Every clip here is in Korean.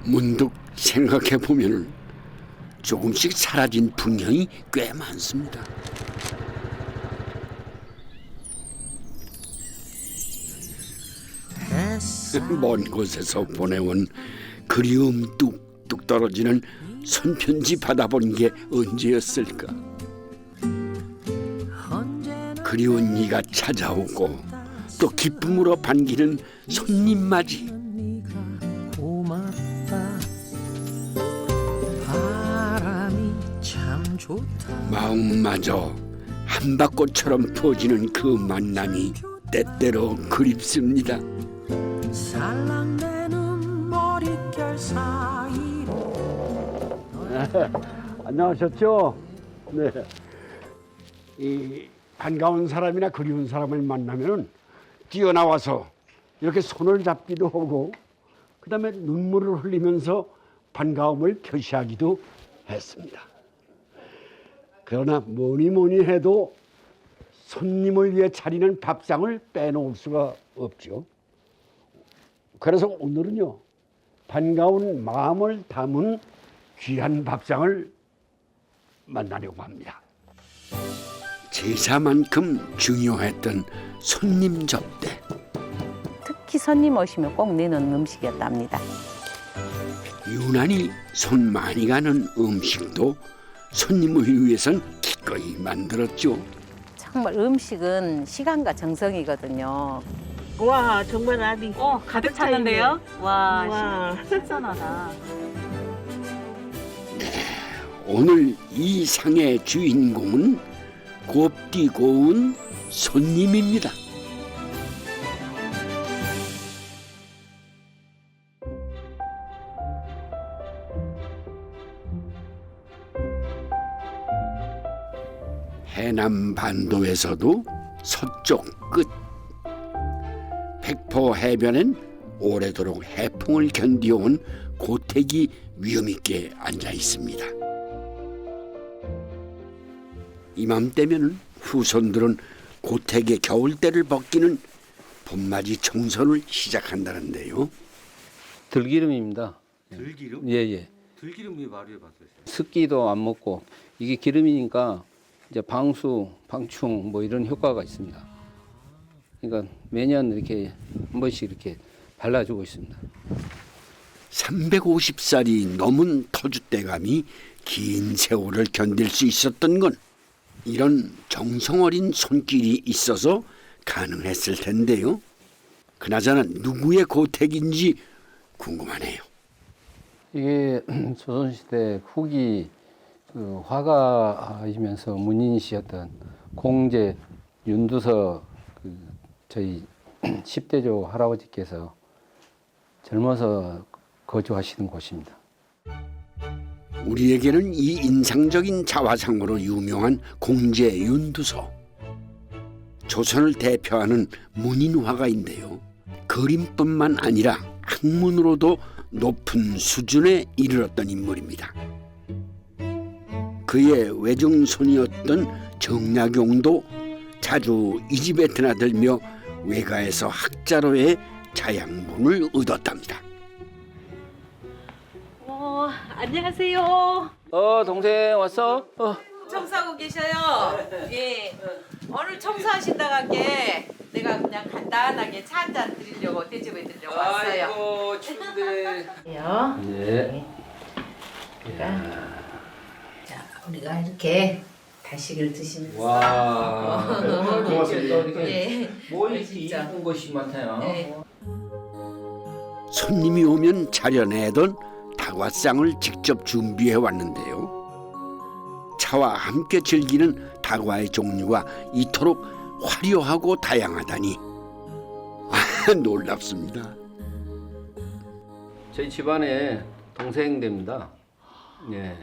문득 생각해 보면 조금씩 사라진 풍경이 꽤 많습니다. 먼 곳에서 보내온 그리움 뚝뚝 떨어지는 손편지 받아본 게 언제였을까? 그리운 이가 찾아오고 또 기쁨으로 반기는 손님 맞이. 마음마저 한박꽃처럼 퍼지는 그 만남이 때때로 그립습니다. 살랑대는 머릿결 사이로. 안녕하셨죠? 네. 이 반가운 사람이나 그리운 사람을 만나면 뛰어나와서 이렇게 손을 잡기도 하고 그다음에 눈물을 흘리면서 반가움을 표시하기도 했습니다. 그러나 뭐니 해도 손님을 위해 차리는 밥상을 빼놓을 수가 없죠. 그래서 오늘은요, 반가운 마음을 담은 귀한 밥상을 만나려고 합니다. 제사만큼 중요했던 손님 접대. 특히 손님 오시면 꼭 내는 음식이었답니다. 유난히 손 많이 가는 음식도 손님을 위해선 기꺼이 만들었죠. 정말 음식은 시간과 정성이거든요. 와 정말 아니. 가득 찼는데요? 와, 와. 신선하다. 오늘 이 상의 주인공은 곱디 고운 손님입니다. 해남 반도에서도 서쪽 끝 백포 해변엔 오래도록 해풍을 견디어온 고택이 위엄있게 앉아 있습니다. 이맘때면 후손들은 고택의 겨울때를 벗기는 봄맞이 청소를 시작한다는데요. 들기름입니다. 들기름? 예예. 들기름이 말이 봤어요. 습기도 안 먹고 이게 기름이니까 이제 방수, 방충 뭐 이런 효과가 있습니다. 그러니까 매년 이렇게 한 번씩 이렇게 발라주고 있습니다. 350살이 넘은 터줏대감이 긴 세월을 견딜 수 있었던 건 이런 정성어린 손길이 있어서 가능했을 텐데요. 그나저나 누구의 고택인지 궁금하네요. 이게 조선시대 후기 그 화가이면서 문인이셨던 공제 윤두서 그 저희 10대조 할아버지께서 젊어서 거주하시는 곳입니다. 우리에게는 이 인상적인 자화상으로 유명한 공제 윤두서. 조선을 대표하는 문인 화가인데요. 그림뿐만 아니라 학문으로도 높은 수준에 이르렀던 인물입니다. 그의 외증손이었던 정약용도 자주 이 집에 드나들며 외가에서 학자로의 자양분을 얻었답니다. 안녕하세요. 동생 왔어? 청소하고 계셔요. 예. 오늘 청소하신다가 게 내가 그냥 간단하게 차 한 잔 드리려고 대접해 드리려고 왔어요. 아이고 추운데. 요. 예. 자, 우리가 이렇게 간식을 드시면서. 와. 고맙습니다. 예. 뭐 이렇게 진짜. 이쁜 것이 많아요. 네. 손님이 오면 차려내던 다과상을 직접 준비해 왔는데요. 차와 함께 즐기는 다과의 종류가 이토록 화려하고 다양하다니 놀랍습니다. 저희 집안에 동생 됩니다. 예.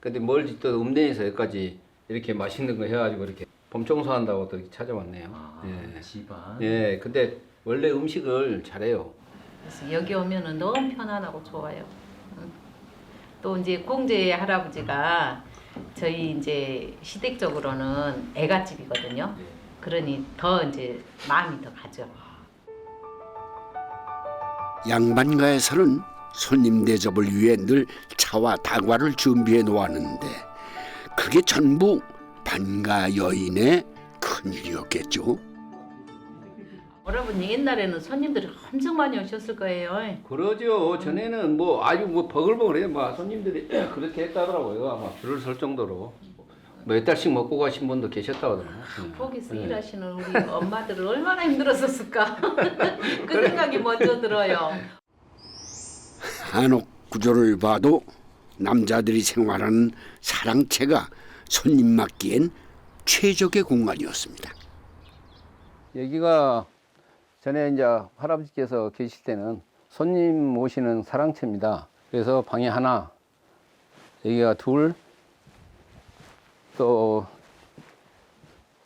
근데 멀리 또 읍내에서 여기까지 이렇게 맛있는 거 해가지고 이렇게 봄 청소한다고 또 이렇게 찾아왔네요. 예. 집안. 예. 근데 원래 음식을 잘해요. 그래서 여기 오면은 너무 편안하고 좋아요. 또 이제 공제 할아버지가 저희 이제 시댁적으로는 애갓집이거든요. 그러니 더 이제 마음이 더 가죠. 양반가에서는 손님 대접을 위해 늘 차와 다과를 준비해 놓았는데 그게 전부 반가 여인의 큰일이었겠죠. 여러분 옛날에는 손님들이 엄청 많이 오셨을 거예요. 그러죠. 전에는 뭐 아주 뭐 버글버글해요. 막 손님들이 그렇게 했다더라고요. 아마 줄을 설 정도로 몇 달씩 먹고 가신 분도 계셨다고 하더라고요. 거기서 일하시는 우리 엄마들은 얼마나 힘들었었을까. 그 생각이 먼저 들어요. 한옥 구조를 봐도 남자들이 생활하는 사랑채가 손님 맞기엔 최적의 공간이었습니다. 여기가 전에 이제 할아버지께서 계실 때는 손님 모시는 사랑채입니다. 그래서 방이 하나, 여기가 둘, 또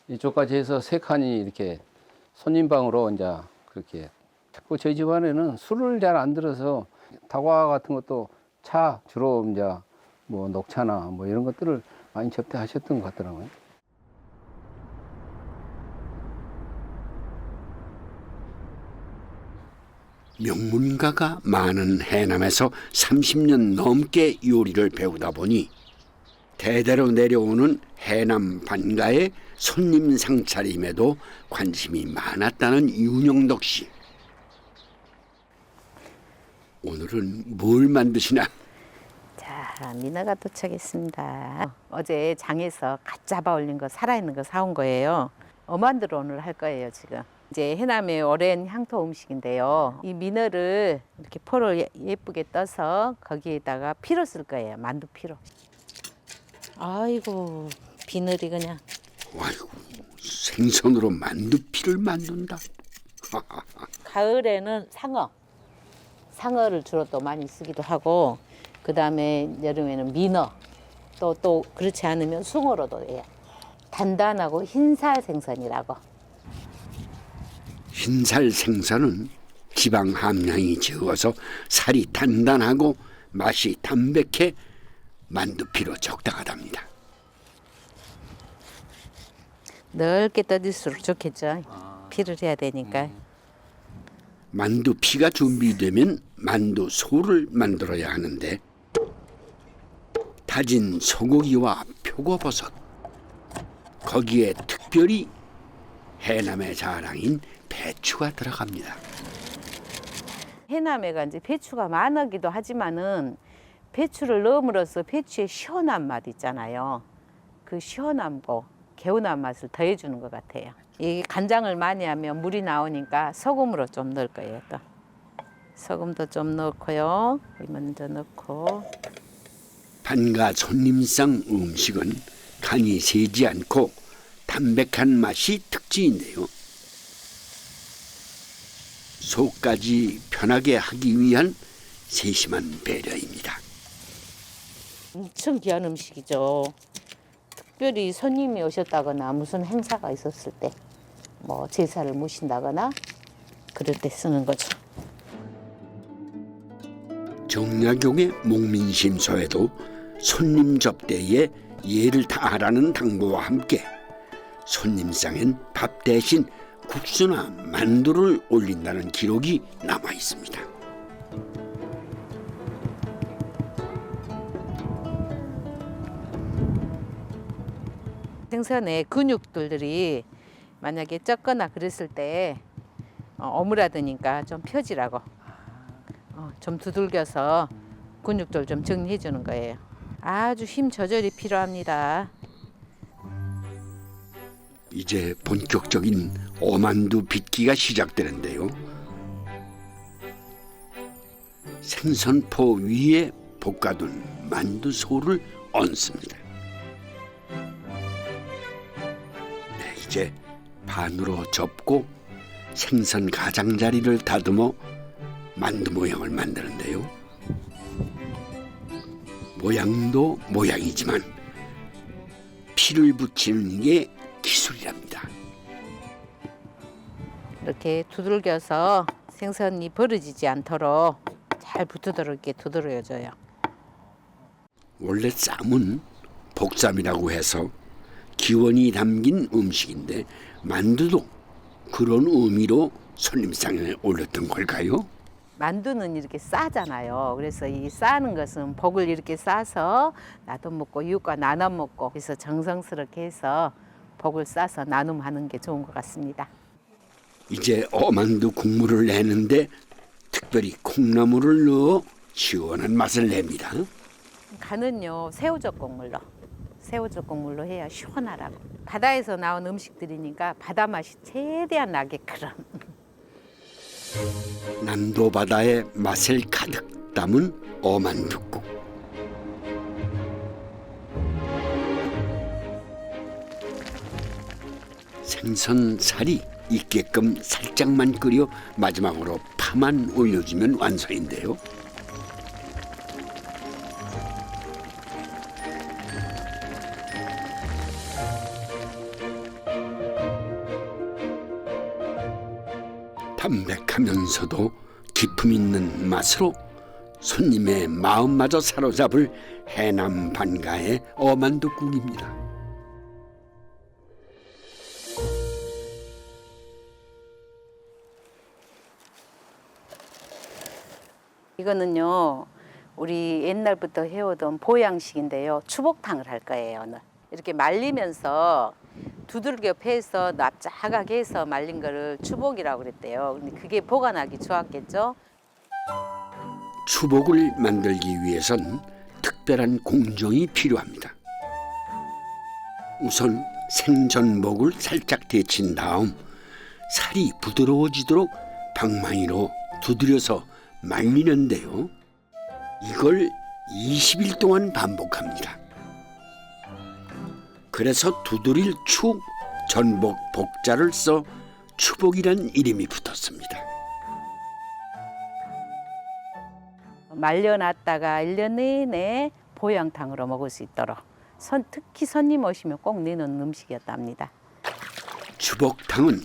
이쪽까지 해서 세 칸이 이렇게 손님 방으로 이제 그렇게. 자꾸 저희 집안에는 술을 잘 안 들어서 다과 같은 것도 차 주로 이제 뭐 녹차나 뭐 이런 것들을 많이 접대하셨던 것 같더라고요. 명문가가 많은 해남에서 30년 넘게 요리를 배우다 보니 대대로 내려오는 해남 반가의 손님 상차림에도 관심이 많았다는 윤영덕 씨. 오늘은 뭘 만드시나? 자, 민어가 도착했습니다. 어제 장에서 갓 잡아 올린 거 살아있는 거 사온 거예요. 어만두로 오늘 할 거예요 지금. 이제 해남의 오랜 향토 음식인데요. 이 민어를 이렇게 포를 예쁘게 떠서 거기에다가 피로 쓸 거예요. 만두 피로. 아이고 비늘이 그냥. 아이고, 생선으로 만두피를 만든다. 가을에는 상어를 주로 또 많이 쓰기도 하고, 그 다음에 여름에는 민어, 또 그렇지 않으면 숭어로도 해요. 단단하고 흰살 생선이라고. 흰살 생선은 지방 함량이 적어서 살이 단단하고 맛이 담백해 만두피로 적당하답니다. 넓게 떠질수록 좋겠죠. 피를 해야 되니까. 만두피가 준비되면 만두소를 만들어야 하는데 다진 소고기와 표고버섯, 거기에 특별히 해남의 자랑인 배추가 들어갑니다. 해남에가 이제 배추가 많기도 하지만은 배추를 넣음으로써 배추의 시원한 맛 있잖아요. 그 시원함고 개운한 맛을 더해주는 것 같아요. 이 간장을 많이 하면 물이 나오니까 소금으로 좀 넣을 거예요. 또 소금도 좀 넣고요. 먼저 넣고. 반가 손님상 음식은 간이 세지 않고 담백한 맛이 특징인데요. 속까지 편하게 하기 위한 세심한 배려입니다. 엄청 귀한 음식이죠. 특별히 손님이 오셨다거나 무슨 행사가 있었을 때, 뭐 제사를 모신다거나 그럴 때 쓰는 거죠. 정약용의 목민심서에도 손님 접대에 예를 다하라는 당부와 함께 손님상엔 밥 대신 국수나 만두를 올린다는 기록이 남아 있습니다. 생선의 근육들이 만약에 쪘거나 그랬을 때 어무라드니까 좀 펴지라고 좀 두들겨서 근육들 좀 정리해 주는 거예요. 아주 힘 조절이 필요합니다. 이제 본격적인 어만두 빚기가 시작되는데요. 생선포 위에 볶아둔 만두소를 얹습니다. 네, 이제 반으로 접고 생선 가장자리를 다듬어 만두 모양을 만드는데요. 모양도 모양이지만 피를 붙이는 게 기술이랍니다. 이렇게 두들겨서 생선이 벌어지지 않도록 잘 붙도록 이렇게 두드려줘요. 원래 쌈은 복쌈이라고 해서 기원이 담긴 음식인데 만두도 그런 의미로 손님상에 올렸던 걸까요? 만두는 이렇게 싸잖아요. 그래서 이 싸는 것은 복을 이렇게 싸서 나도 먹고 이웃과 나눠 먹고 그래서 정성스럽게 해서 복을 싸서 나눔하는 게 좋은 것 같습니다. 이제 어만두 국물을 내는데 특별히 콩나물을 넣어 시원한 맛을 냅니다. 간은요 새우젓 국물로 해야 시원하라고. 바다에서 나온 음식들이니까 바다 맛이 최대한 나게끔. 남도 바다의 맛을 가득 담은 어만두국. 생선 살이 있게끔 살짝만 끓여 마지막으로 파만 올려주면 완성인데요. 담백하면서도 기품 있는 맛으로 손님의 마음마저 사로잡을 해남 반가의 어만두국입니다. 이거는요 우리 옛날부터 해오던 보양식인데요. 추복탕을 할 거예요. 오늘. 이렇게 말리면서 두들겨 패서 납작하게 해서 말린 거를 추복이라고 그랬대요. 근데 그게 보관하기 좋았겠죠. 추복을 만들기 위해선 특별한 공정이 필요합니다. 우선 생전복을 살짝 데친 다음 살이 부드러워지도록 방망이로 두드려서 말리는데요. 이걸 20일 동안 반복합니다. 그래서 두드릴 축 전복 복자를 써 추복이란 이름이 붙었습니다. 말려놨다가 1년 내내 보양탕으로 먹을 수 있도록 특히 손님 오시면 꼭 내놓는 음식이었답니다. 추복탕은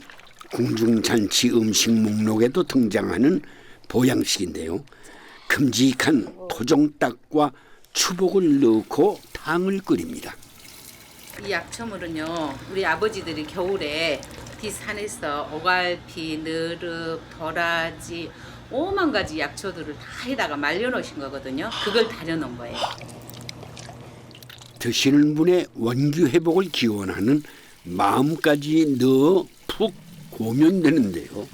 궁중잔치 음식 목록에도 등장하는 보양식인데요. 큼직한 토종닭과 추복을 넣고 탕을 끓입니다. 이 약초물은요 우리 아버지들이 겨울에 뒷산에서 오갈피, 너릅, 도라지 5만 가지 약초들을 다 해다가 말려놓으신 거거든요. 그걸 다려놓은 거예요. 드시는 분의 원기 회복을 기원하는 마음까지 넣어 푹 고면 되는데요.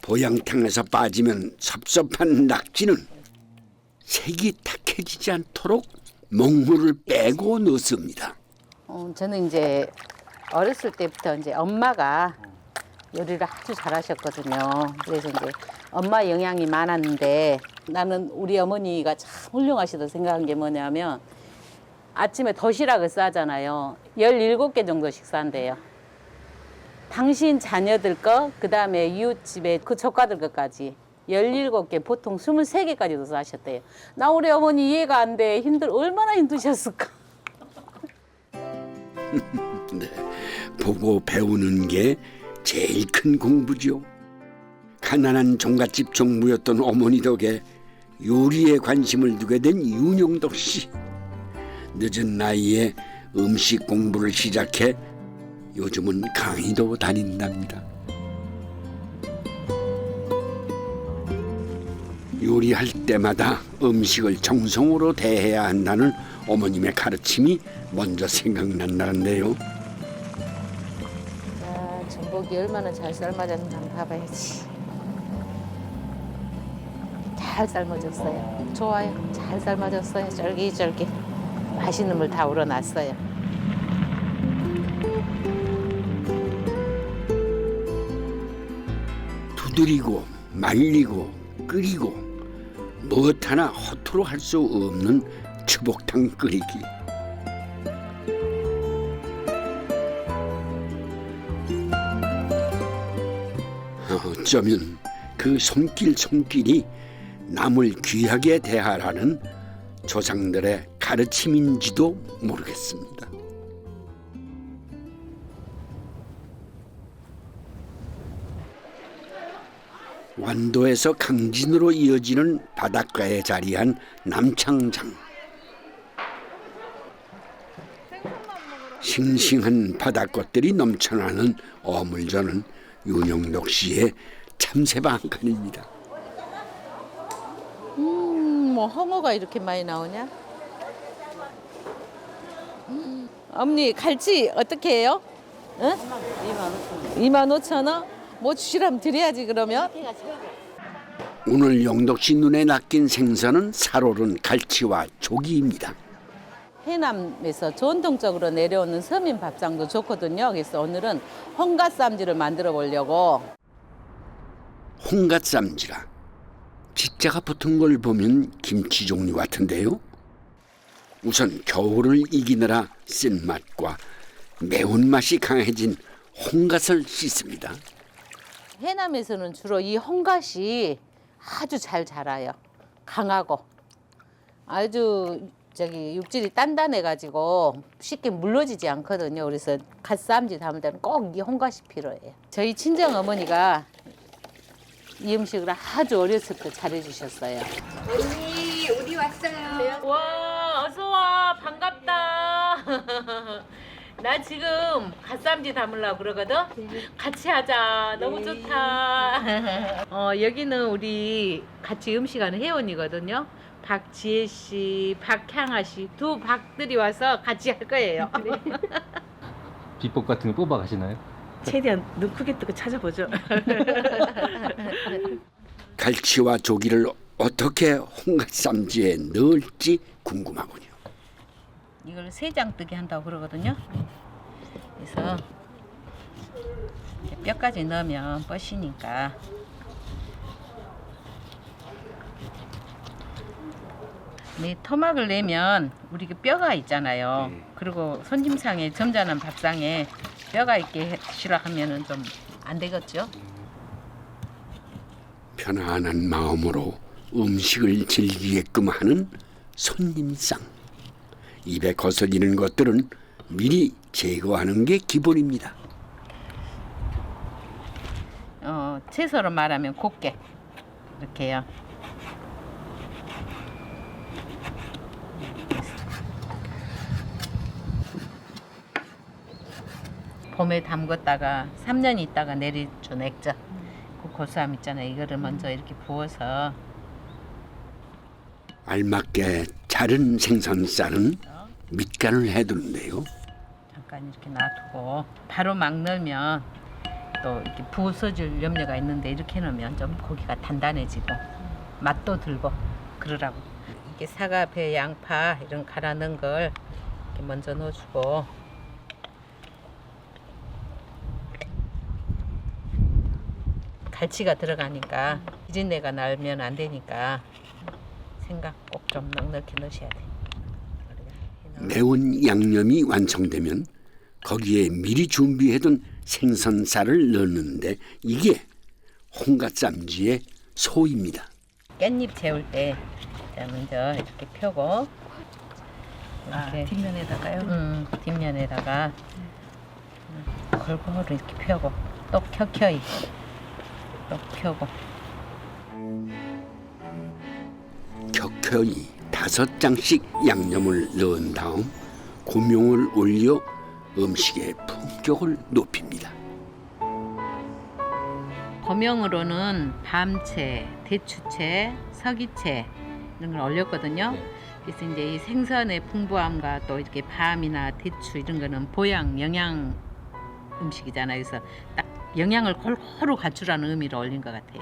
보양탕에서 빠지면 섭섭한 낙지는 색이 탁해지지 않도록 먹물을 빼고 넣습니다. 저는 이제 어렸을 때부터 이제 엄마가 요리를 아주 잘하셨거든요. 그래서 이제 엄마 영향이 많았는데 나는 우리 어머니가 참 훌륭하시다고 생각한 게 뭐냐면 아침에 도시락을 싸잖아요. 17개 정도씩 싼대요. 당신 자녀들 거, 그다음에 이웃집에 그 조카들 것까지 17개, 보통 23개까지도 싸셨대요. 나 우리 어머니 이해가 안 돼. 얼마나 힘드셨을까. 네, 보고 배우는 게 제일 큰 공부죠. 가난한 종갓집 종부였던 어머니 덕에 요리에 관심을 두게 된 윤영덕 씨. 늦은 나이에 음식 공부를 시작해 요즘은 강의도 다닌답니다. 요리할 때마다 음식을 정성으로 대해야 한다는 어머님의 가르침이 먼저 생각난다는데요. 자, 전복이 얼마나 잘 삶아졌나 한번 봐봐야지. 잘 삶아졌어요. 좋아요. 잘 삶아졌어요. 쫄깃쫄깃. 맛있는 물 다 우러났어요. 두드리고 말리고 끓이고 무엇 하나 허투루 할 수 없는 추복탕 끓이기. 어쩌면 그 손길이 남을 귀하게 대하라는 조상들의 가르침인지도 모르겠습니다. 완도에서 강진으로 이어지는 바닷가에 자리한 남창장. 싱싱한 바닷꽃들이 넘쳐나는 어물전은 윤영덕 씨의 참새방 한 칸입니다. 뭐 홍어가 이렇게 많이 나오냐? 어머니 갈치 어떻게 해요? 응? 25,000원. 뭐 주시라면 드려야지 그러면. 오늘 영덕씨 눈에 낚인 생선은 살오른 갈치와 조기입니다. 해남에서 전통적으로 내려오는 서민 밥상도 좋거든요. 그래서 오늘은 홍갓쌈지를 만들어 보려고. 홍갓쌈지라 지자가 붙은 걸 보면 김치 종류 같은데요. 우선 겨울을 이기느라 쓴맛과 매운맛이 강해진 홍갓을 씻습니다. 해남에서는 주로 이 홍갓이 아주 잘 자라요. 강하고 아주 육질이 단단해 가지고 쉽게 물러지지 않거든요. 그래서 갓쌈지 담을 때는 꼭 이 홍갓이 필요해요. 저희 친정 어머니가 이 음식을 아주 어렸을 때 잘해주셨어요. 언니 우리 왔어요. 와, 어서 와. 반갑다. 나 지금 갓쌈지 담으려고 그러거든? 같이 하자. 너무 좋다. 여기는 우리 같이 음식하는 회원이거든요. 박지혜 씨, 박향아 씨 두 박들이 와서 같이 할 거예요. 비법 같은 거 뽑아 가시나요? 최대한 눈 크게 뜨고 찾아보죠. 갈치와 조기를 어떻게 홍갓쌈지에 넣을지 궁금하군요. 이걸 세장뜨기 한다고 그러거든요. 그래서 뼈까지 넣으면 뻗으니까 네, 토막을 내면 우리 그 뼈가 있잖아요. 그리고 손님상에 점잖은 밥상에 뼈가 있게 싫어하면은 좀 안 되겠죠. 편안한 마음으로 음식을 즐기게끔 하는 손님상. 입에 거슬리는 것들은 미리 제거하는 게 기본입니다. 채소로 말하면 곱게 이렇게요. 봄에 담궜다가 3년 있다가 내려준 액젓, 그 고소함 있잖아요. 이거를 먼저 이렇게 부어서 알맞게 자른 생선살은 밑간을 해두는데요. 잠깐 이렇게 놔두고 바로 막 넣으면 또 이렇게 부서질 염려가 있는데 이렇게 넣으면 좀 고기가 단단해지고 맛도 들고 그러라고. 이게 사과, 배, 양파 이런 갈아 넣은 걸 이렇게 먼저 넣어주고 갈치가 들어가니까 비린내가 나면 안 되니까 생강 꼭 좀 넉넉히 넣으셔야 돼요. 매운 양념이 완성되면 거기에 미리 준비해둔 생선살을 넣는데 이게 홍갓쌈지의 소입니다. 깻잎 재울 때 먼저 이렇게 펴고 이렇게 뒷면에다가요? 뒷면에다가 골고루 이렇게 펴고 또 켜켜이 또 펴고 켜켜이 5장씩 양념을 넣은 다음 고명을 올려 음식의 품격을 높입니다. 고명으로는 밤채, 대추채, 서기채 이런 걸 올렸거든요. 그래서 이제 이 생선의 풍부함과 또 이렇게 밤이나 대추 이런 거는 보양, 영양 음식이잖아요. 그래서 딱 영양을 골고루 갖추라는 의미로 올린 것 같아요.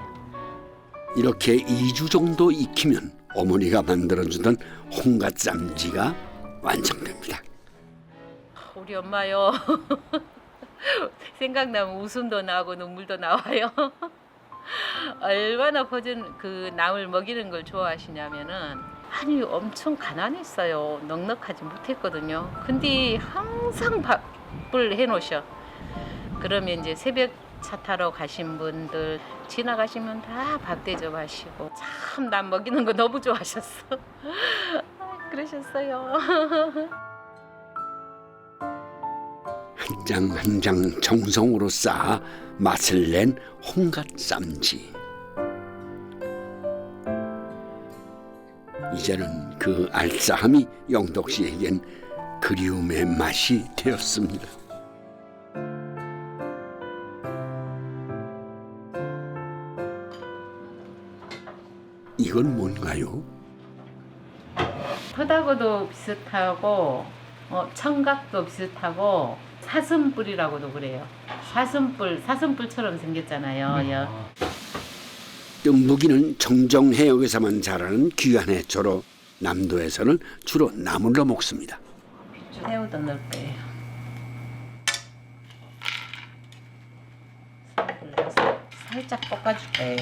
이렇게 2주 정도 익히면 어머니가 만들어주던 홍갓쌈지가 완성됩니다. 우리 엄마요. 생각나면 웃음도 나고 눈물도 나와요. 얼마나 그 남을 먹이는 걸 좋아하시냐면은 아니 엄청 가난했어요. 넉넉하지 못했거든요. 근데 항상 밥을 해놓으셔. 그러면 이제 새벽 차 타러 가신 분들 지나가시면 다 밥 대접하시고 참 남 먹이는 거 너무 좋아하셨어. 그러셨어요. 한 장 한 장 정성으로 쌓아 맛을 낸 홍갓쌈지. 이제는 그 알싸함이 영덕 씨에겐 그리움의 맛이 되었습니다. 이건 뭔가요? 토닥어도 비슷하고 청각도 비슷하고 사슴뿔이라고도 그래요. 사슴뿔처럼 생겼잖아요. 뜸부기는 정정 해역에서만 자라는 귀한 해초로 남도에서는 주로 나물로 먹습니다. 새우도 넣을 거예요. 살짝 볶아줄 거예요.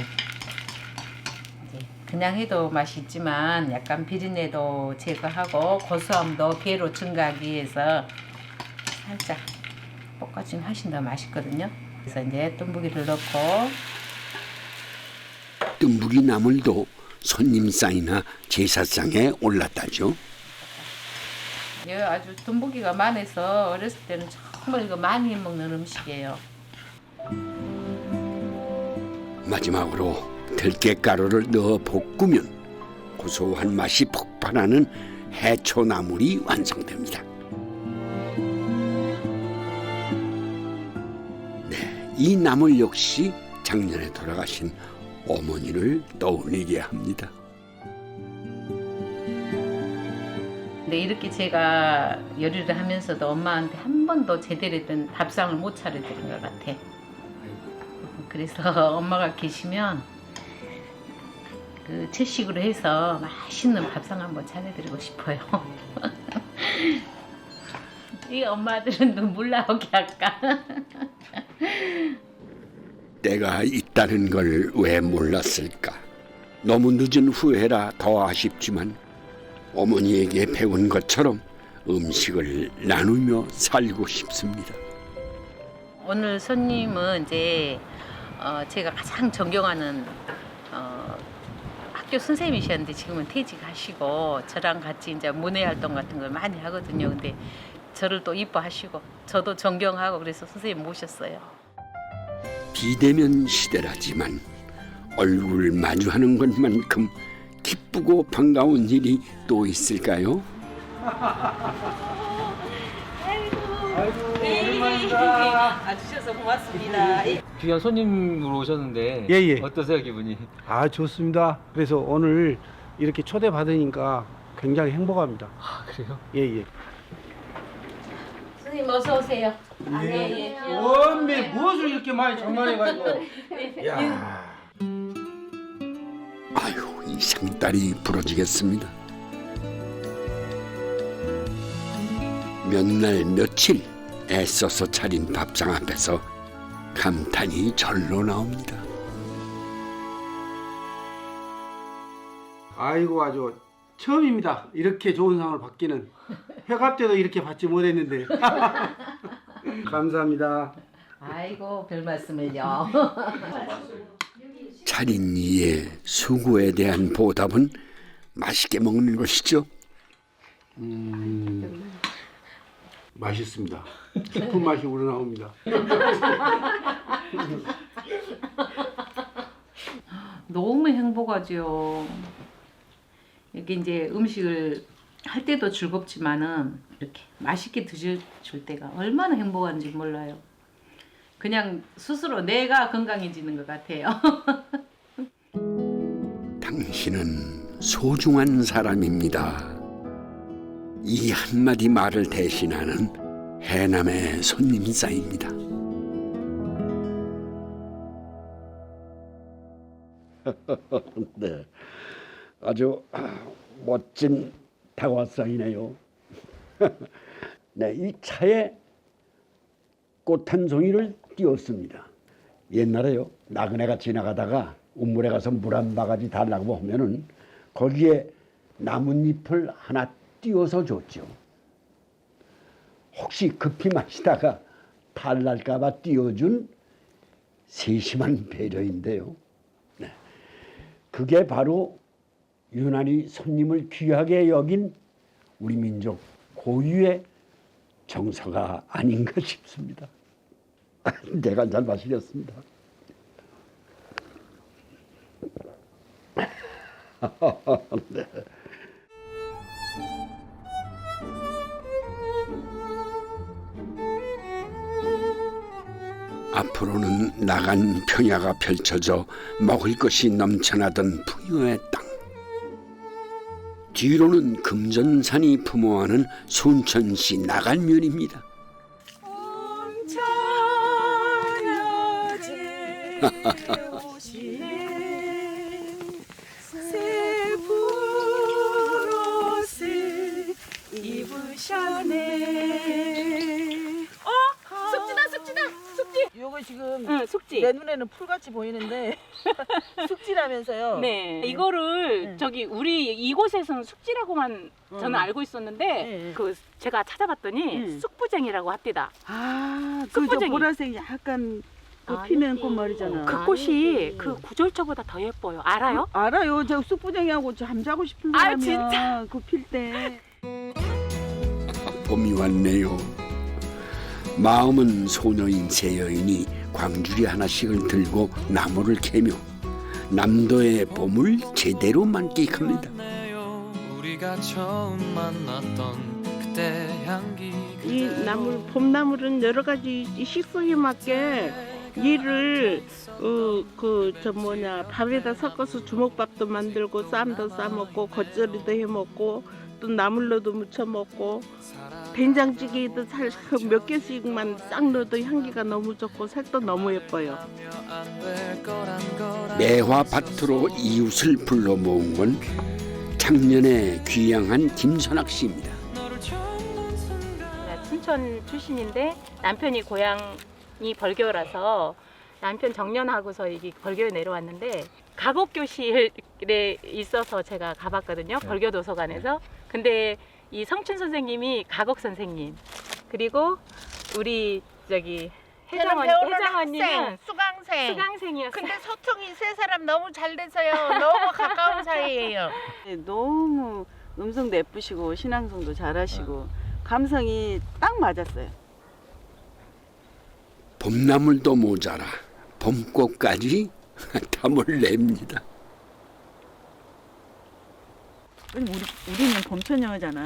이제 그냥 해도 맛이 있지만 약간 비린내도 제거하고 고소함도 배로 증가하기 위해서 살짝 볶아주면 훨씬 더 맛있거든요. 그래서 이제 뜸부기를 넣고 뜸부기 나물도 손님상이나 제사상에 올랐다죠. 아주 뜸부기가 많아서 어렸을 때는 정말 이거 많이 먹는 음식이에요. 마지막으로 들깨가루를 넣어 볶으면 고소한 맛이 폭발하는 해초나물이 완성됩니다. 네, 이 나물 역시 작년에 돌아가신 어머니를 떠올리게 합니다. 근데 이렇게 제가 요리를 하면서도 엄마한테 한 번도 제대로 된 밥상을 못 차려드린 것 같아. 그래서 엄마가 계시면 그 채식으로 해서 맛있는 밥상 한번 차려드리고 싶어요. 이 엄마들은 눈물 나오게 할까? 때가 있다는 걸 왜 몰랐을까? 너무 늦은 후회라 더 아쉽지만 어머니에게 배운 것처럼 음식을 나누며 살고 싶습니다. 오늘 손님은 이제 제가 가장 존경하는 학교 선생님이셨는데 지금은 퇴직하시고 저랑 같이 이제 문예 활동 같은 걸 많이 하거든요. 근데 저를 또 이뻐하시고 저도 존경하고 그래서 선생님 모셨어요. 비대면 시대라지만 얼굴 마주하는 것만큼 기쁘고 반가운 일이 또 있을까요? 와주셔서 고맙습니다. 귀한 손님으로 오셨는데 예. 어떠세요 기분이? 아, 좋습니다. 그래서 오늘 이렇게 초대받으니까 굉장히 행복합니다. 아 그래요? 예. 선생님 어서 오세요. 원매 무엇을 이렇게 많이 장만해가지고. 야. 아유, 이 상다리 부러지겠습니다. 몇 날 며칠 애써서 차린 밥상 앞에서 감탄이 절로 나옵니다. 아이고, 아주 처음입니다. 이렇게 좋은 상을 받기는. 회갑 때도 이렇게 받지 못했는데. 감사합니다. 아이고 별 말씀을요. 차린 이의 수고에 대한 보답은 맛있게 먹는 것이죠. 맛있습니다. 깊은 맛이 우러나옵니다. 너무 행복하죠. 이게 이제 음식을 할 때도 즐겁지만은 이렇게 맛있게 드실 때가 얼마나 행복한지 몰라요. 그냥 스스로 내가 건강해지는 것 같아요. 당신은 소중한 사람입니다. 이 한마디 말을 대신하는 해남의 손님상입니다. 네, 아주 멋진 다과상이네요. 네, 이 차에 꽃 한 송이를 띄웠습니다. 옛날에요, 나그네가 지나가다가 우물에 가서 물 한 바가지 달라고 하면은 거기에 나뭇잎을 하나 띄워서 줬죠. 혹시 급히 마시다가 탈날까 봐 띄워준 세심한 배려인데요. 네. 그게 바로 유난히 손님을 귀하게 여긴 우리 민족 고유의 정서가 아닌가 싶습니다. 내가 잘 마시겠습니다. 네. 앞으로는 나간 평야가 펼쳐져 먹을 것이 넘쳐나던 풍요의 땅. 뒤로는 금전산이 품어하는 순천시 나갈면입니다. 요거 지금 응, 숙지. 내 눈에는 풀같이 보이는데 숙지라면서요. 네. 이거를 저기 우리 이곳에서는 숙지라고만 저는 알고 있었는데 네. 그 제가 찾아봤더니 쑥부쟁이라고 합디다. 아, 그저 쑥부쟁이. 보라색 약간 그 아니지. 피는 꽃 말이잖아. 그 꽃이 그 구절초보다 더 예뻐요. 알아요? 알아요. 저 쑥부쟁이하고 잠자고 싶은 아, 사람이야. 진짜? 그 필 때. 봄이 왔네요. 마음은 소녀인 새 여인이 광주리 하나씩을 들고 나무를 캐며 남도의 봄을 제대로 만끽합니다. 우리가 처음 만났던 그때 향기 이 나물 봄나물은 여러 가지 이 식성에 맞게 얘를 밥에다 섞어서 주먹밥도 만들고 쌈도 싸 먹고 겉절이도 해 먹고 또 나물로도 무쳐 먹고 된장찌개에도 살 몇 개씩만 싹 넣어도 향기가 너무 좋고 색도 너무 예뻐요. 매화 밭으로 이웃을 불러 모은 건 작년에 귀향한 김선학 씨입니다. 춘천 출신인데 남편이 고향이 벌교라서 남편 정년하고서 여기 벌교에 내려왔는데 가곡교실에 있어서 제가 가봤거든요. 벌교 도서관에서. 근데 이 성춘 선생님이 가곡 선생님, 그리고 우리 저기 혜정 언니는 수강생이었어요. 근데 소통이 세 사람 너무 잘 돼서요. 너무 가까운 사이예요. 너무 음성도 예쁘시고 신앙송도 잘하시고 감성이 딱 맞았어요. 봄나물도 모자라 봄꽃까지 탐을 냅니다. 우리는 봄처녀잖아.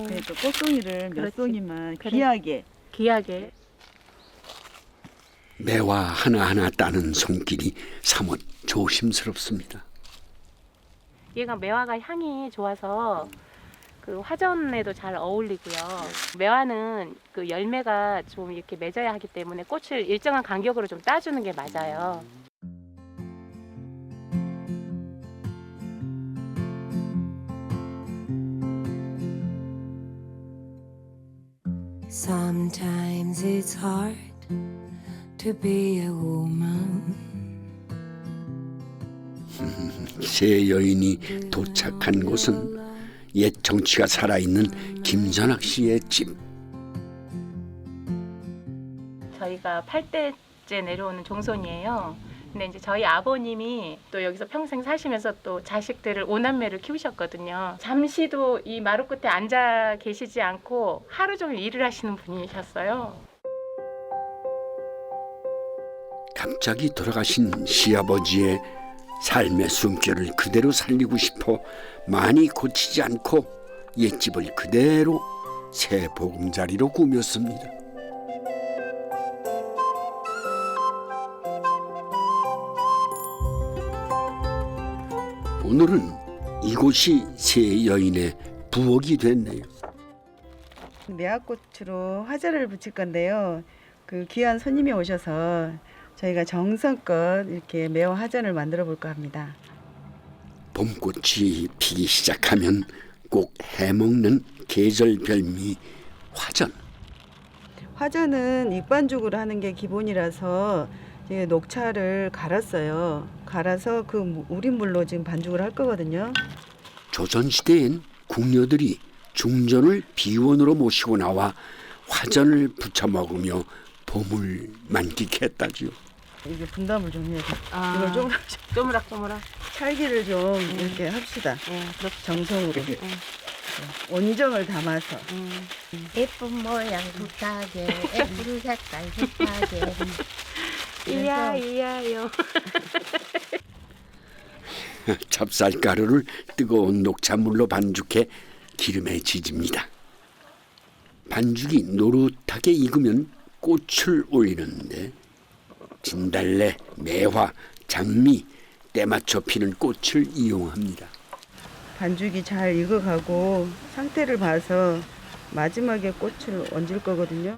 그러니까 꽃송이를 몇 그렇지. 송이만 그래. 귀하게. 매화 하나하나 따는 손길이 사뭇 조심스럽습니다. 얘가 매화가 향이 좋아서 그 화전에도 잘 어울리고요. 매화는 그 열매가 좀 이렇게 맺어야 하기 때문에 꽃을 일정한 간격으로 좀 따주는 게 맞아요. Sometimes it's hard to be a woman. 새 여인이 도착한 곳은 옛 정치가 살아있는 김선학 씨의 집. 저희가 8대째 내려오는 종손이에요. 근데 이제 저희 아버님이 또 여기서 평생 사시면서 또 자식들을 5남매를 키우셨거든요. 잠시도 이 마루 끝에 앉아 계시지 않고 하루 종일 일을 하시는 분이셨어요. 갑자기 돌아가신 시아버지의 삶의 숨결을 그대로 살리고 싶어 많이 고치지 않고 옛집을 그대로 새 보금자리로 꾸몄습니다. 오늘은 이곳이 새 여인의 부엌이 됐네요. 매화꽃으로 화자를 붙일 건데요. 그 귀한 손님이 오셔서 저희가 정성껏 이렇게 매화 화전을 만들어 볼까 합니다. 봄꽃이 피기 시작하면 꼭 해먹는 계절 별미 화전. 화전은 익반죽으로 하는 게 기본이라서 이제 녹차를 갈았어요. 갈아서 그 우린 물로 지금 반죽을 할 거거든요. 조선시대엔 궁녀들이 중전을 비원으로 모시고 나와 화전을 부쳐 먹으며 봄을 만끽했다지요. 이게 분담을 좀 해야 돼. 아, 이걸 쪼무락쪼무락. 찰기를 좀 이렇게 합시다. 정성으로. 온정을 담아서. 예쁜 모양 부탁해. 예쁜 색깔 부탁해. 이야요. 찹쌀가루를 뜨거운 녹차물로 반죽해 기름에 지집니다. 반죽이 노릇하게 익으면 꽃을 올리는데 진달래, 매화, 장미, 때 맞춰 피는 꽃을 이용합니다. 반죽이 잘 익어가고 상태를 봐서 마지막에 꽃을 얹을 거거든요.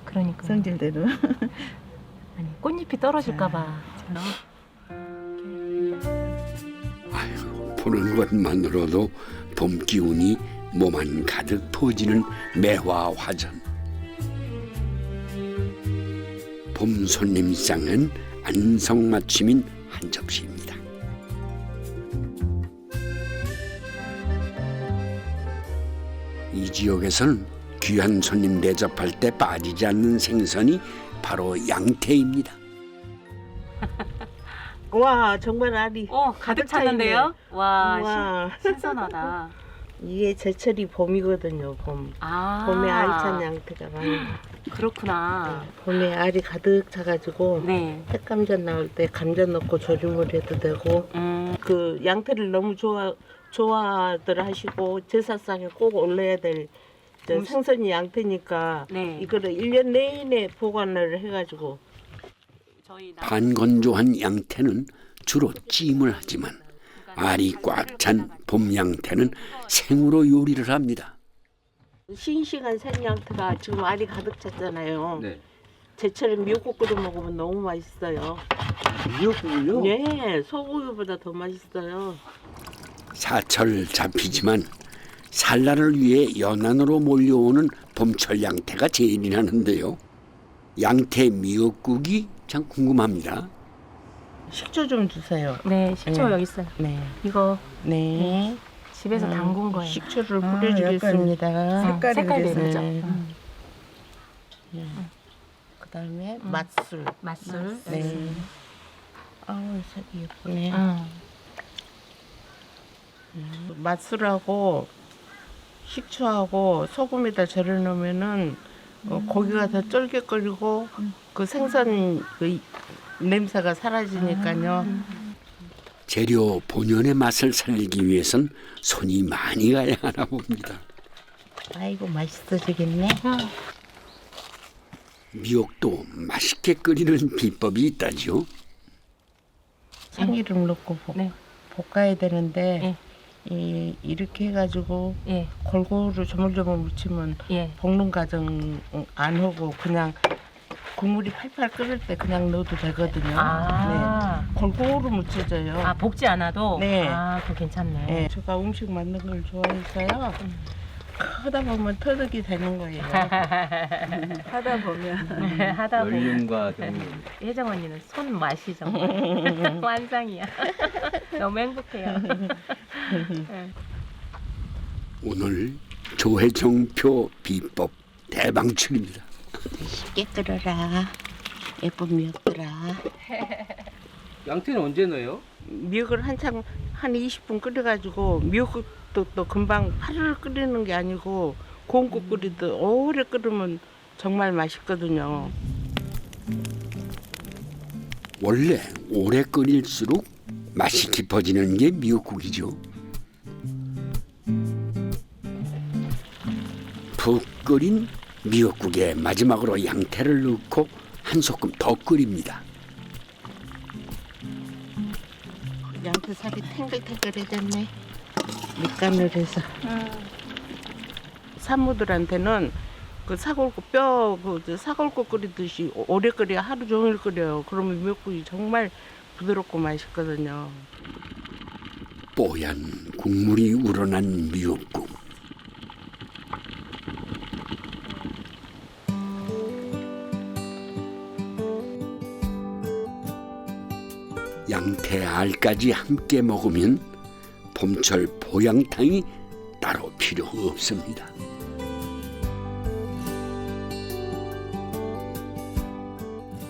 그러니까 성질대로. 아니, 꽃잎이 떨어질까봐. 아이고, 보는 것만으로도 봄 기운이 몸 안 가득 퍼지는 매화 화전. 봄 손님상은 안성맞춤인 한 접시입니다. 이 지역에서는 귀한 손님 대접할 때 빠지지 않는 생선이 바로 양태입니다. 와 정말 알이 가득 찼는데요? 와, 와. 신선하다. 이게 제철이 봄이거든요. 봄. 봄에 알찬 양태가 많이. 그렇구나. 봄에 알이 가득 차가지고 네. 햇감전 나올 때 감자 넣고 조림을 해도 되고 그 양태를 너무 좋아들 하시고 제사상에 꼭 올려야 될 생선이 양태니까 네. 이거를 1년 내내 보관을 해가지고 반건조한 양태는 주로 찜을 하지만 알이 꽉 찬 봄 양태는 생으로 요리를 합니다. 싱싱한 생양태가 지금 알이 가득 찼잖아요. 네. 제철에 미역국 끓여 먹으면 너무 맛있어요. 미역국을요? 네, 소고기보다 더 맛있어요. 사철 잡히지만 산란을 위해 연안으로 몰려오는 봄철 양태가 제일이라는데요. 양태 미역국이 참 궁금합니다. 식초 좀 주세요. 네, 식초 네. 여기 있어요. 네. 이거 네. 집에서 담근 거예요. 식초를 뿌려주겠습니다. 색깔이 색깔이 그래서. 그죠? 그다음에 맛술. 맛술. 네. 아우 색이 예쁘네. 맛술하고 식초하고 소금에다 절여 놓으면은 고기가 더 쫄깃거리고 그 생선 그 냄새가 사라지니까요. 재료 본연의 맛을 살리기 위해선 손이 많이 가야 하나 봅니다. 아이고 맛있어지겠네. 미역도 맛있게 끓이는 비법이 있다죠. 참기름 넣고 네. 볶아야 되는데 네. 이렇게 해가지고 예. 골고루 조물조물 묻히면 예. 볶는 과정 안 하고 그냥 국물이 팔팔 끓을 때 그냥 넣어도 되거든요. 네. 골고루 묻혀져요. 아, 볶지 않아도? 네. 아, 그거 괜찮네. 네. 제가 음식 만드는 걸 좋아해서요. 하다 보면 터득이 되는 거예요. 하다 보면. 하다 보면. 연륜과 경륜. 혜정 언니는 손맛이 정말 완상이야. 너무 행복해요. 오늘 조혜정표 비법 대방출입니다. 쉽게 끓여라. 예쁜 미역들아. 양태는 언제 넣어요? 미역을 한창 한 20분 끓여가지고 미역국도 또 금방 파르르 끓이는 게 아니고 고운국 끓이듯 오래 끓으면 정말 맛있거든요. 원래 오래 끓일수록 맛이 깊어지는 게 미역국이죠. 푹 끓인 미역국에 마지막으로 양태를 넣고 한 소끔 더 끓입니다. 양태 살이 탱글탱글해졌네. 밑간을 해서. 산모들한테는 그 사골국 그 사골국 끓이듯이 오래 끓여 하루 종일 끓여요. 그러면 미역국이 정말 부드럽고 맛있거든요. 뽀얀 국물이 우러난 미역국. 양태 알까지 함께 먹으면 봄철 보양탕이 따로 필요 없습니다.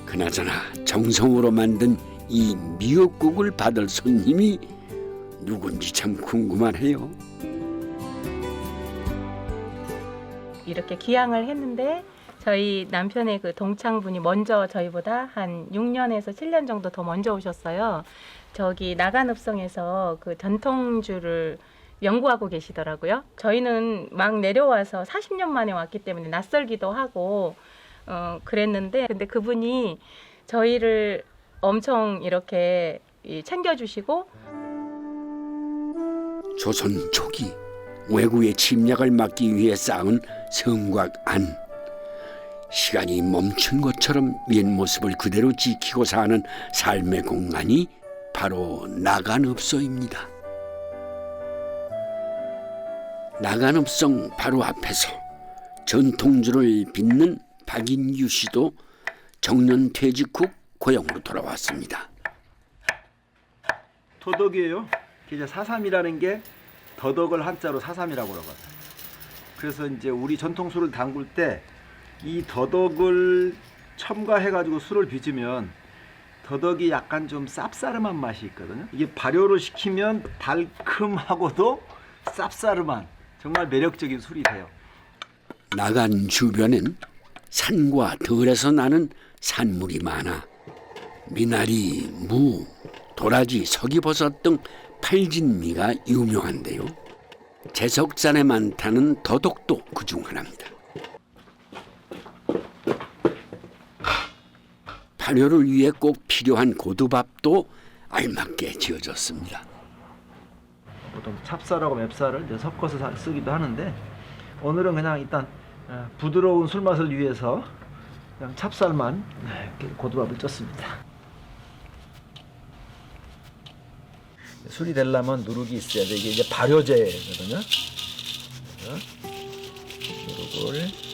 그나저나 정성으로 만든 이 미역국을 받을 손님이 누군지 참 궁금하네요. 이렇게 기양을 했는데 저희 남편의 그 동창분이 먼저 저희보다 한 6년에서 7년 정도 더 먼저 오셨어요. 저기 나간읍성에서 그 전통주를 연구하고 계시더라고요. 저희는 막 내려와서 40년 만에 왔기 때문에 낯설기도 하고 그랬는데 근데 그분이 저희를 엄청 이렇게 챙겨주시고 조선 초기 외구의 침략을 막기 위해 쌓은 성곽 안. 시간이 멈춘 것처럼 옛 모습을 그대로 지키고 사는 삶의 공간이 바로 나간읍소입니다. 나간읍성 바로 앞에서 전통주를 빚는 박인규 씨도 정년 퇴직 후 고향으로 돌아왔습니다. 더덕이에요. 이제 사삼이라는 게 더덕을 한자로 사삼이라고 그러거든요. 그래서 이제 우리 전통술을 담글 때 이 더덕을 첨가해가지고 술을 빚으면 더덕이 약간 좀 쌉싸름한 맛이 있거든요. 이게 발효를 시키면 달큼하고도 쌉싸름한 정말 매력적인 술이 돼요. 나간 주변엔 산과 들에서 나는 산물이 많아 미나리, 무, 도라지, 서기버섯 등 팔진미가 유명한데요. 제석산에 많다는 더덕도 그중 하나입니다. 발효를 위해 꼭 필요한 고두밥도 알맞게 지어졌습니다. 보통 찹쌀하고 맵쌀을 이제 섞어서 쓰기도 하는데 오늘은 그냥 일단 부드러운 술 맛을 위해서 그냥 찹쌀만 이렇게 고두밥을 쪘습니다. 술이 되려면 누룩이 있어야 돼. 이게 이제 발효제거든요. 누룩을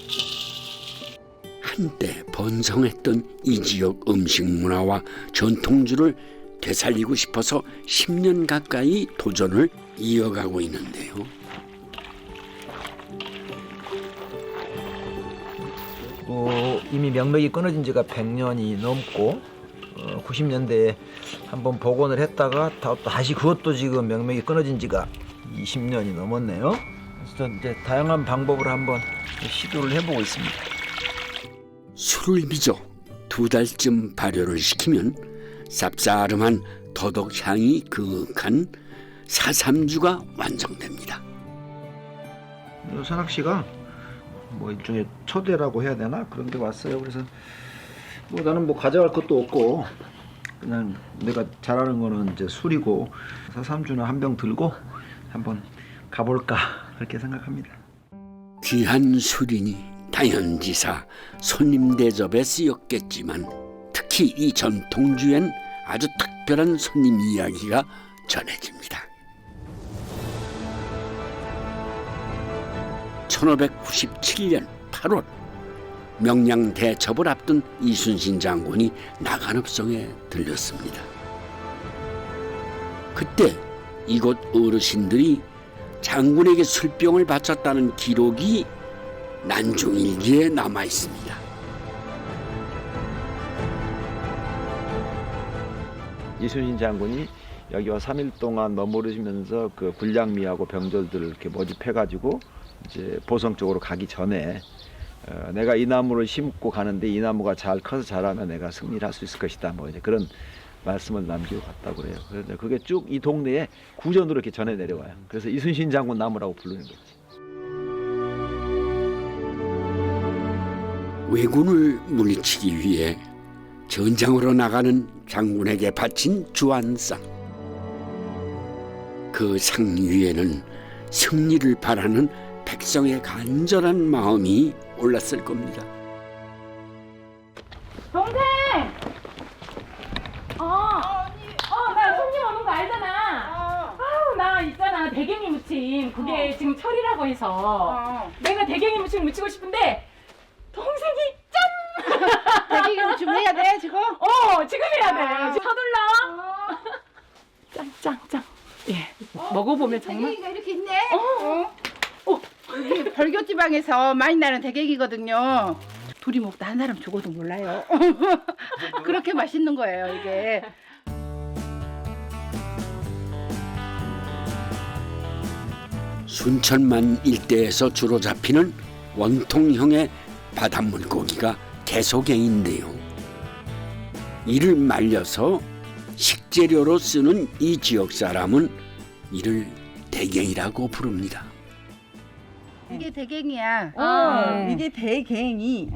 한때 번성했던 이 지역 음식 문화와 전통주를 되살리고 싶어서 10년 가까이 도전을 이어가고 있는데요. 이미 명맥이 끊어진 지가 100년이 넘고 90년대에 한번 복원을 했다가 다시 그것도 지금 명맥이 끊어진 지가 20년이 넘었네요. 그래서 이제 다양한 방법으로 한번 시도를 해보고 있습니다. 술을 빚어 2달쯤 발효를 시키면 쌉싸름한 더덕 향이 그윽한 사삼주가 완성됩니다. 선학 씨가 뭐 일종의 초대라고 해야 되나 그런 게 왔어요. 그래서 뭐 나는 뭐 가져갈 것도 없고 그냥 내가 잘하는 거는 이제 술이고 사삼주나 한 병 들고 한번 가볼까 그렇게 생각합니다. 귀한 술이니 당연지사 손님 대접에 쓰였겠지만 특히 이 전통주엔 아주 특별한 손님 이야기가 전해집니다. 1597년 8월 명량 대첩을 앞둔 이순신 장군이 나간읍성에 들렸습니다. 그때 이곳 어르신들이 장군에게 술병을 바쳤다는 기록이 난중일기에 남아 있습니다. 이순신 장군이 여기 와 3일 동안 머무르시면서 그 불량미하고 병졸들을 이렇게 모집해가지고 이제 보성 쪽으로 가기 전에 내가 이 나무를 심고 가는데 이 나무가 잘 커서 자라면 내가 승리를 할 수 있을 것이다. 뭐 이제 그런 말씀을 남기고 갔다고 그래요. 그래서 그게 쭉 이 동네에 구전으로 이렇게 전해 내려와요. 그래서 이순신 장군 나무라고 부르는 거지. 왜군을 물리치기 위해 전장으로 나가는 장군에게 바친 주안상. 그 상 위에는 승리를 바라는 백성의 간절한 마음이 올랐을 겁니다. 동생! 나 손님 오는 거 알잖아. 나 있잖아. 대갱이 무침. 그게 지금 철이라고 해서 내가 대갱이 무침 무치고 싶은데 동생이 짠! 대갱이 무침 해야 돼 지금? 지금 해야 돼. 서둘러. 짱. 예. 먹어보면 정말. 대갱이가 이렇게 있네. 이게 벌교 지방에서 많이 나는 대갱이거든요. 둘이 먹다 한 사람 죽어도 몰라요. 그렇게 맛있는 거예요 이게. 순천만 일대에서 주로 잡히는 원통형의 바닷물고기가 개소갱인데요. 이를 말려서 식재료로 쓰는 이 지역 사람은 이를 대갱이라고 부릅니다. 이게 대갱이야. 이게 대갱이.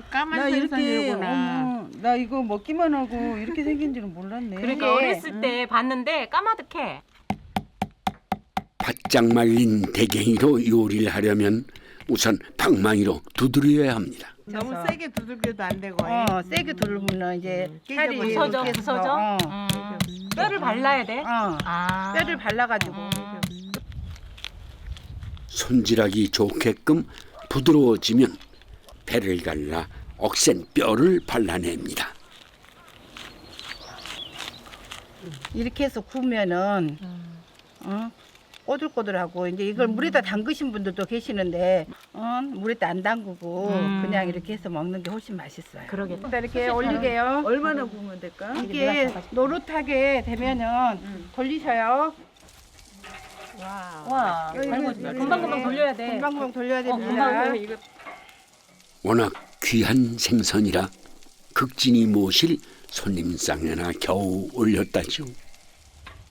까만 생선이구나. 나 이거 먹기만 하고 이렇게 생긴 줄은 몰랐네. 그러니까 어렸을 때 봤는데 까마득해. 바짝 말린 대갱이로 요리를 하려면 우선 방망이로 두드려야 합니다. 너무 세게 두들겨도 안 되고. 세게 두르면 이제 살이 부서져, 이렇게 부서져? 해서, 뼈를 발라야 돼? 뼈를 발라가지고. 손질하기 좋게끔 부드러워지면 배를 갈라 억센 뼈를 발라냅니다. 이렇게 해서 구우면은 꼬들꼬들하고 이제 이걸 물에다 담그신 분들도 계시는데 물에다 안 담그고 그냥 이렇게 해서 먹는 게 훨씬 맛있어요. 그러겠다. 이렇게 올리게요. 얼마나 구우면 될까? 이게 노릇하게 되면은 돌리셔요. 와, 금방금방 돌려야 돼. 금방금방 돌려야 됩니다. 이거 워낙 귀한 생선이라 극진히 모실 손님상에나 겨우 올렸다죠.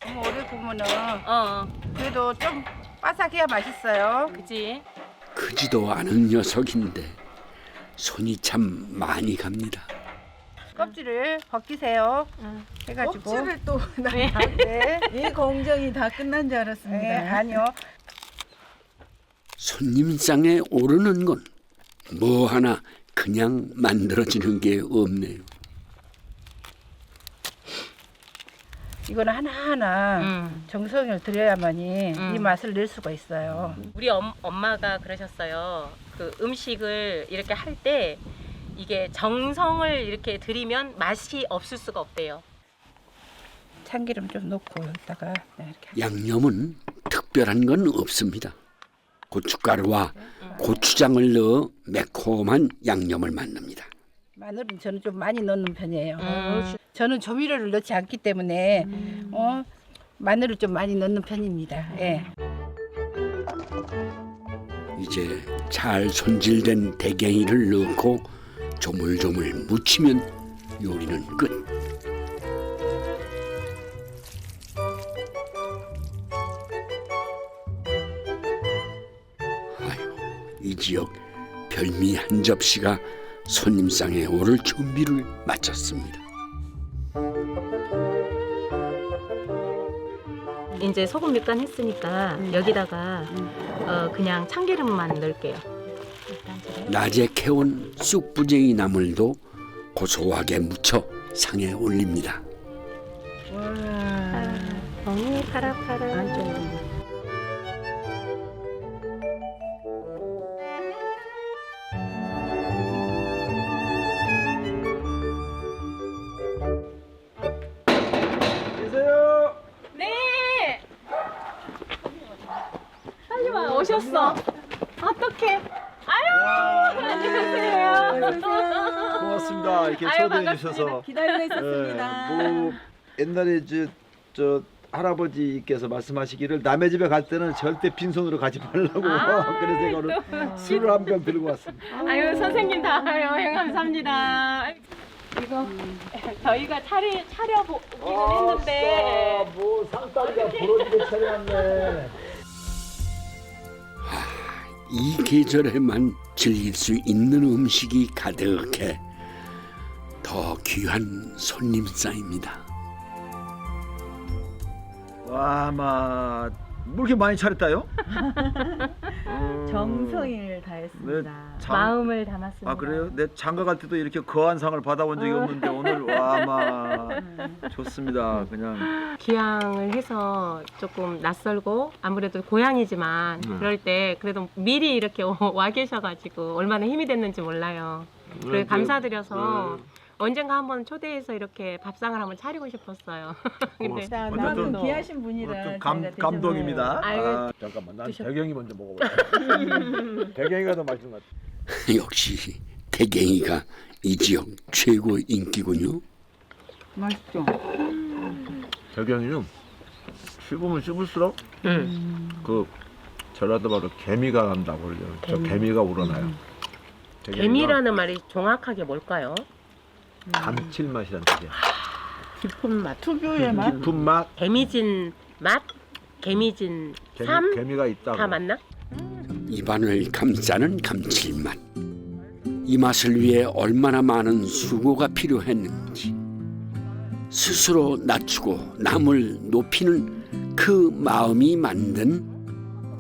너무 오래 구우면은 어, 그래도 좀 바삭해야 맛있어요. 그지? 크지도 않은 녀석인데 손이 참 많이 갑니다. 껍질을 벗기세요. 해가지고. 껍질을 또 네. 이 공정이 다 끝난 줄 알았습니다. 네, 아니요. 손님상에 오르는 건 뭐 하나 그냥 만들어지는 게 없네요. 이거는 하나하나 정성을 들여야만이 이 맛을 낼 수가 있어요. 우리 엄마가 그러셨어요. 그 음식을 이렇게 할 때 이게 정성을 이렇게 들이면 맛이 없을 수가 없대요. 참기름 좀 넣고 여기다가 이렇게. 양념은 특별한 건 없습니다. 고춧가루와 고추장을 넣어 매콤한 양념을 만듭니다. 마늘은 저는 좀 많이 넣는 편이에요. 저는 조미료를 넣지 않기 때문에 마늘을 좀 많이 넣는 편입니다. 예. 이제 잘 손질된 대갱이를 넣고 조물조물 무치면 요리는 끝. 아유, 이 지역 별미 한 접시가 손님상에 오를 준비를 마쳤습니다. 이제 소금 밑간 했으니까 여기다가 그냥 참기름만 넣을게요. 낮에 캐온 쑥부쟁이 나물도 고소하게 무쳐 상에 올립니다. 너무 파라파라. 계세요. 네. 빨리 와 오셨어. 어떡해. 아유 안녕하세요. 고맙습니다. 이렇게 아유, 초대해 반갑습니다. 주셔서. 기다리고 있었습니다. 뭐 옛날에 저 할아버지께서 말씀하시기를 남의 집에 갈 때는 절대 빈손으로 가지 말라고 그래서 제가 오늘 술을 한 병 들고 왔습니다. 아유 선생님 다 아유 감사합니다. 이거 저희가 차려보기는 했는데 뭐 상다리가 부러지게 차려왔네. 이 계절에만 즐길 수 있는 음식이 가득해 더 귀한 손님상입니다. 와, 뭐 이렇게 많이 차렸다요? 정성을 다했습니다. 마음을 담았습니다. 아 그래요? 내 장가 갈 때도 이렇게 거한 상을 받아본 적이 없는데 오늘 와마 좋습니다. 그냥 기양을 해서 조금 낯설고 아무래도 고향이지만 그럴 때 그래도 미리 이렇게 와 계셔가지고 얼마나 힘이 됐는지 몰라요. 그래 감사드려서 언젠가 한번 초대해서 이렇게 밥상을 한번 차리고 싶었어요. 근데 나는 귀하신 분이라 감동입니다. 아이고. 잠깐만, 난 대경이 먼저 먹어볼게. 대경이가 더 맛있는 것 같아. 역시 대갱이가 이 지역 최고 인기군요. 맛있죠. 대경이는 씹으면 씹을수록 그 전라도 말로 개미가 난다고 그러죠. 저 개미가 우러나요. 개미라는 말이 정확하게 뭘까요? 감칠맛이란 뜻이야. 깊은 맛. 특유의 맛. 깊은 맛. 개미진 맛? 개미진 삶? 개미가 있다. 다 맞나? 입안을 감싸는 감칠맛. 이 맛을 위해 얼마나 많은 수고가 필요했는지. 스스로 낮추고 남을 높이는 그 마음이 만든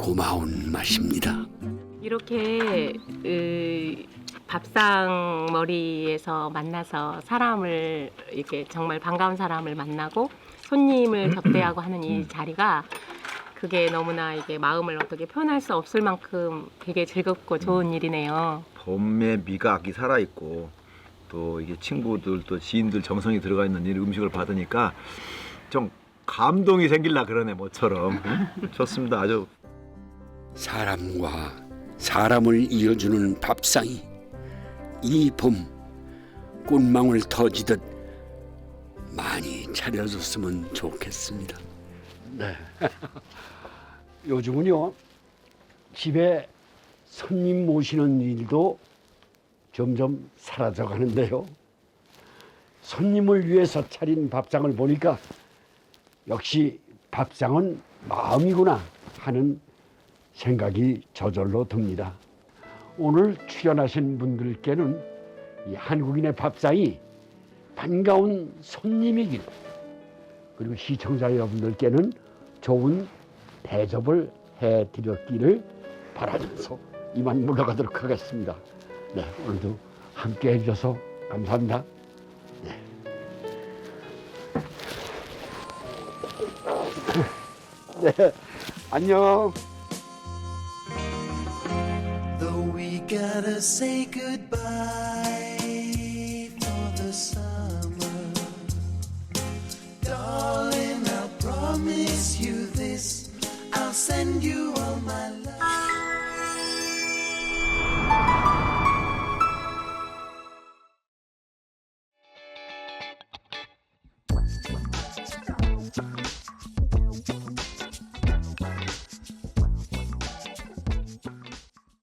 고마운 맛입니다. 이렇게 밥상 머리에서 만나서 사람을 이렇게 정말 반가운 사람을 만나고 손님을 접대하고 하는 이 자리가 그게 너무나 이게 마음을 어떻게 표현할 수 없을 만큼 되게 즐겁고 좋은 일이네요. 봄의 미각이 살아있고 또 이게 친구들 또 지인들 정성이 들어가 있는 이 음식을 받으니까 좀 감동이 생길라 그러네 모처럼. 좋습니다. 아주 사람과 사람을 이어주는 밥상이 이 봄 꽃망울 터지듯 많이 차려졌으면 좋겠습니다. 네. 요즘은요 집에 손님 모시는 일도 점점 사라져 가는데요. 손님을 위해서 차린 밥상을 보니까 역시 밥상은 마음이구나 하는 생각이 저절로 듭니다. 오늘 출연하신 분들께는 이 한국인의 밥상이 반가운 손님이길, 그리고 시청자 여러분들께는 좋은 대접을 해드렸기를 바라면서 이만 물러가도록 하겠습니다. 네, 오늘도 함께 해주셔서 감사합니다. 네. 네, 안녕. Though we gotta say goodbye for the sun.